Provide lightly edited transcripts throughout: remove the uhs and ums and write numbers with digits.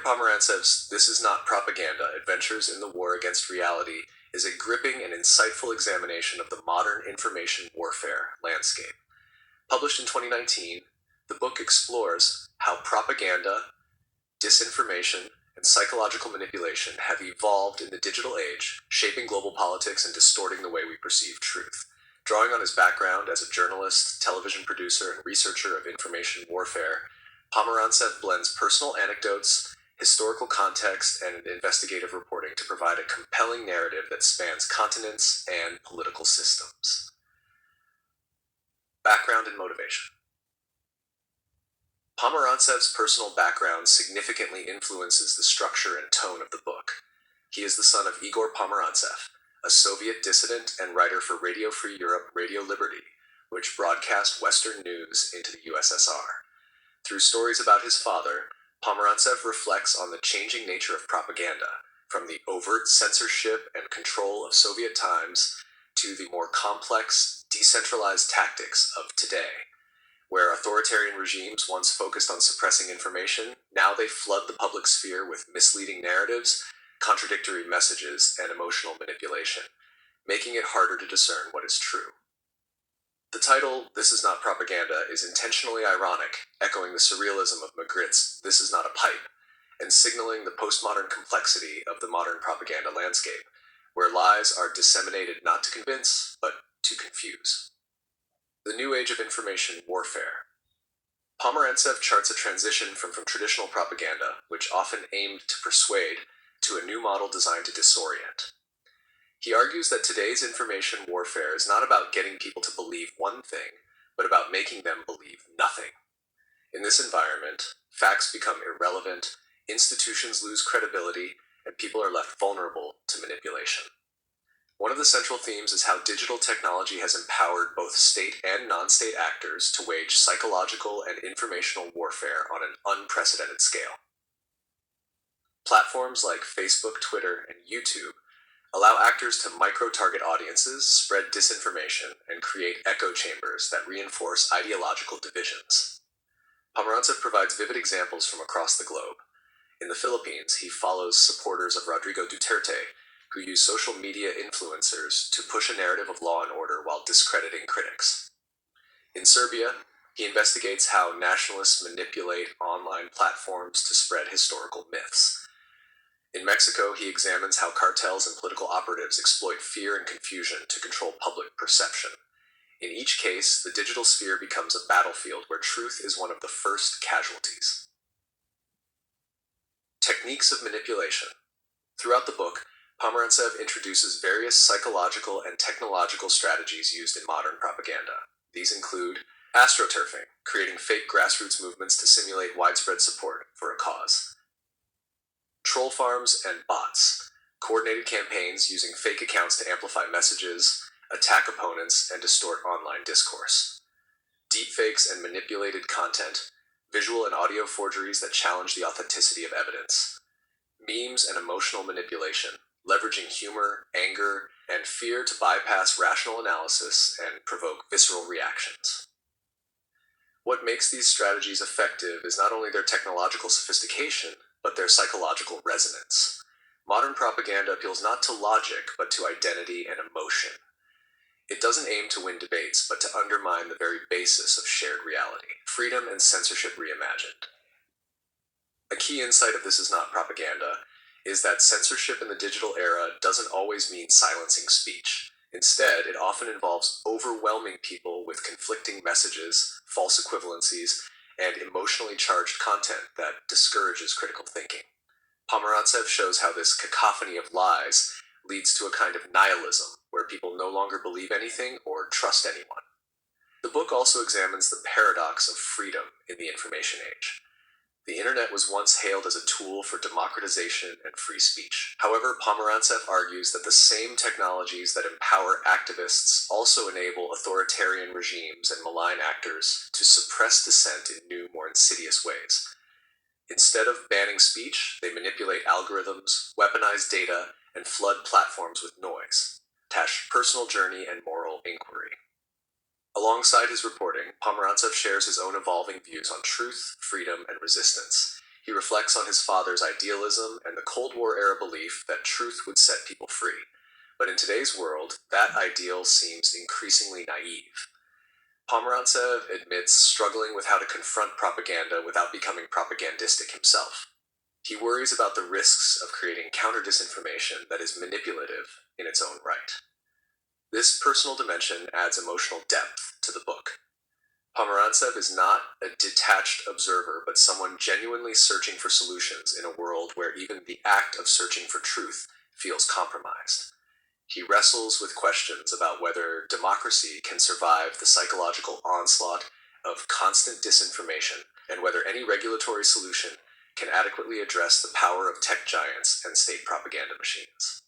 Pomerantsev's This Is Not Propaganda: Adventures in the War Against Reality is a gripping and insightful examination of the modern information warfare landscape. Published in 2019, the book explores how propaganda, disinformation, and psychological manipulation have evolved in the digital age, shaping global politics and distorting the way we perceive truth. Drawing on his background as a journalist, television producer, and researcher of information warfare, Pomerantsev blends personal anecdotes, historical context, and investigative reporting to provide a compelling narrative that spans continents and political systems. Background and motivation. Pomerantsev's personal background significantly influences the structure and tone of the book. He is the son of Igor Pomerantsev, a Soviet dissident and writer for Radio Free Europe, Radio Liberty, which broadcast Western news into the USSR. Through stories about his father, Pomerantsev reflects on the changing nature of propaganda, from the overt censorship and control of Soviet times to the more complex, decentralized tactics of today. Where authoritarian regimes once focused on suppressing information, now they flood the public sphere with misleading narratives, contradictory messages, and emotional manipulation, making it harder to discern what is true. The title, This Is Not Propaganda, is intentionally ironic, echoing the surrealism of Magritte's This Is Not a Pipe, and signaling the postmodern complexity of the modern propaganda landscape, where lies are disseminated not to convince, but to confuse. The new age of information warfare. Pomerantsev charts a transition from traditional propaganda, which often aimed to persuade, to a new model designed to disorient. He argues that today's information warfare is not about getting people to believe one thing, but about making them believe nothing. In this environment, facts become irrelevant, institutions lose credibility, and people are left vulnerable to manipulation. One of the central themes is how digital technology has empowered both state and non-state actors to wage psychological and informational warfare on an unprecedented scale. Platforms like Facebook, Twitter, and YouTube allow actors to micro-target audiences, spread disinformation, and create echo chambers that reinforce ideological divisions. Pomerantsev provides vivid examples from across the globe. In the Philippines, he follows supporters of Rodrigo Duterte, who use social media influencers to push a narrative of law and order while discrediting critics. In Serbia, he investigates how nationalists manipulate online platforms to spread historical myths. In Mexico, he examines how cartels and political operatives exploit fear and confusion to control public perception. In each case, the digital sphere becomes a battlefield where truth is one of the first casualties. Techniques of manipulation. Throughout the book, Pomerantsev introduces various psychological and technological strategies used in modern propaganda. These include astroturfing, creating fake grassroots movements to simulate widespread support for a cause; troll farms and bots, coordinated campaigns using fake accounts to amplify messages, attack opponents, and distort online discourse; deepfakes and manipulated content, visual and audio forgeries that challenge the authenticity of evidence; memes and emotional manipulation, leveraging humor, anger, and fear to bypass rational analysis and provoke visceral reactions. What makes these strategies effective is not only their technological sophistication, but their psychological resonance. Modern propaganda appeals not to logic, but to identity and emotion. It doesn't aim to win debates, but to undermine the very basis of shared reality, freedom and censorship reimagined. A key insight of This Is Not Propaganda is that censorship in the digital era doesn't always mean silencing speech. Instead, it often involves overwhelming people with conflicting messages, false equivalencies, and emotionally charged content that discourages critical thinking. Pomerantsev shows how this cacophony of lies leads to a kind of nihilism, where people no longer believe anything or trust anyone. The book also examines the paradox of freedom in the information age. The internet was once hailed as a tool for democratization and free speech. However, Pomerantsev argues that the same technologies that empower activists also enable authoritarian regimes and malign actors to suppress dissent in new, more insidious ways. Instead of banning speech, they manipulate algorithms, weaponize data, and flood platforms with noise, attach personal journey and moral inquiry. Alongside his reporting, Pomerantsev shares his own evolving views on truth, freedom, and resistance. He reflects on his father's idealism and the Cold War era belief that truth would set people free. But in today's world, that ideal seems increasingly naive. Pomerantsev admits struggling with how to confront propaganda without becoming propagandistic himself. He worries about the risks of creating counter-disinformation that is manipulative in its own right. This personal dimension adds emotional depth to the book. Pomerantsev is not a detached observer, but someone genuinely searching for solutions in a world where even the act of searching for truth feels compromised. He wrestles with questions about whether democracy can survive the psychological onslaught of constant disinformation and whether any regulatory solution can adequately address the power of tech giants and state propaganda machines.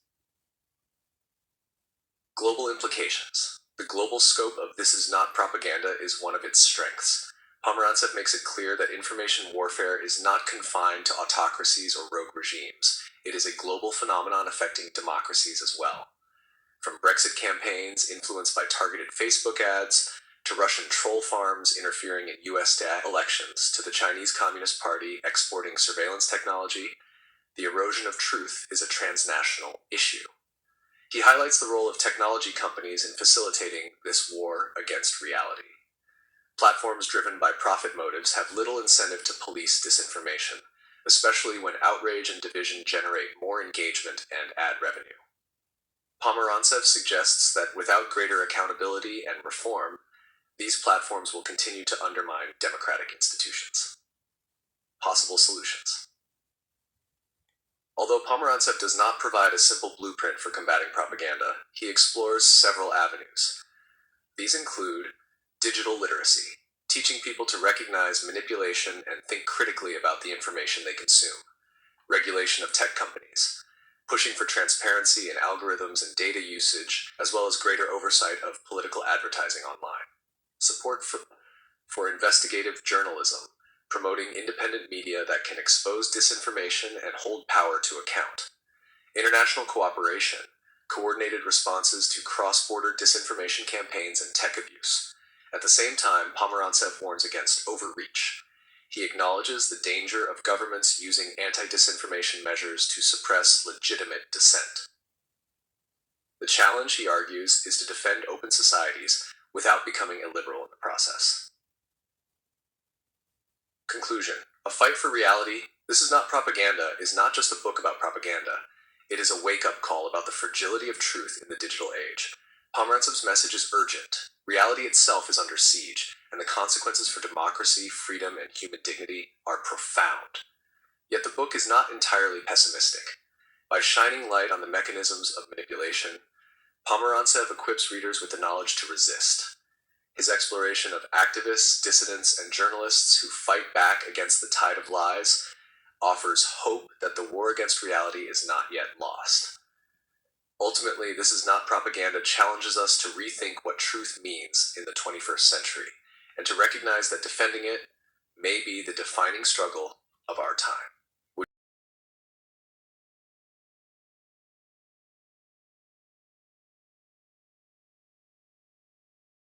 Global implications. The global scope of This Is Not Propaganda is one of its strengths. Pomerantsev makes it clear that information warfare is not confined to autocracies or rogue regimes. It is a global phenomenon affecting democracies as well. From Brexit campaigns influenced by targeted Facebook ads, to Russian troll farms interfering in US elections, to the Chinese Communist Party exporting surveillance technology, the erosion of truth is a transnational issue. He highlights the role of technology companies in facilitating this war against reality. Platforms driven by profit motives have little incentive to police disinformation, especially when outrage and division generate more engagement and ad revenue. Pomerantsev suggests that without greater accountability and reform, these platforms will continue to undermine democratic institutions. Possible solutions. Although Pomerantsev does not provide a simple blueprint for combating propaganda, he explores several avenues. These include digital literacy, teaching people to recognize manipulation and think critically about the information they consume; regulation of tech companies, pushing for transparency in algorithms and data usage, as well as greater oversight of political advertising online; support for investigative journalism, promoting independent media that can expose disinformation and hold power to account; international cooperation, coordinated responses to cross-border disinformation campaigns and tech abuse. At the same time, Pomerantsev warns against overreach. He acknowledges the danger of governments using anti-disinformation measures to suppress legitimate dissent. The challenge, he argues, is to defend open societies without becoming illiberal in the process. Conclusion. A Fight for Reality, This Is Not Propaganda is not just a book about propaganda. It is a wake-up call about the fragility of truth in the digital age. Pomerantsev's message is urgent. Reality itself is under siege, and the consequences for democracy, freedom, and human dignity are profound. Yet the book is not entirely pessimistic. By shining light on the mechanisms of manipulation, Pomerantsev equips readers with the knowledge to resist. His exploration of activists, dissidents, and journalists who fight back against the tide of lies offers hope that the war against reality is not yet lost. Ultimately, This Is Not Propaganda challenges us to rethink what truth means in the 21st century, and to recognize that defending it may be the defining struggle of our time.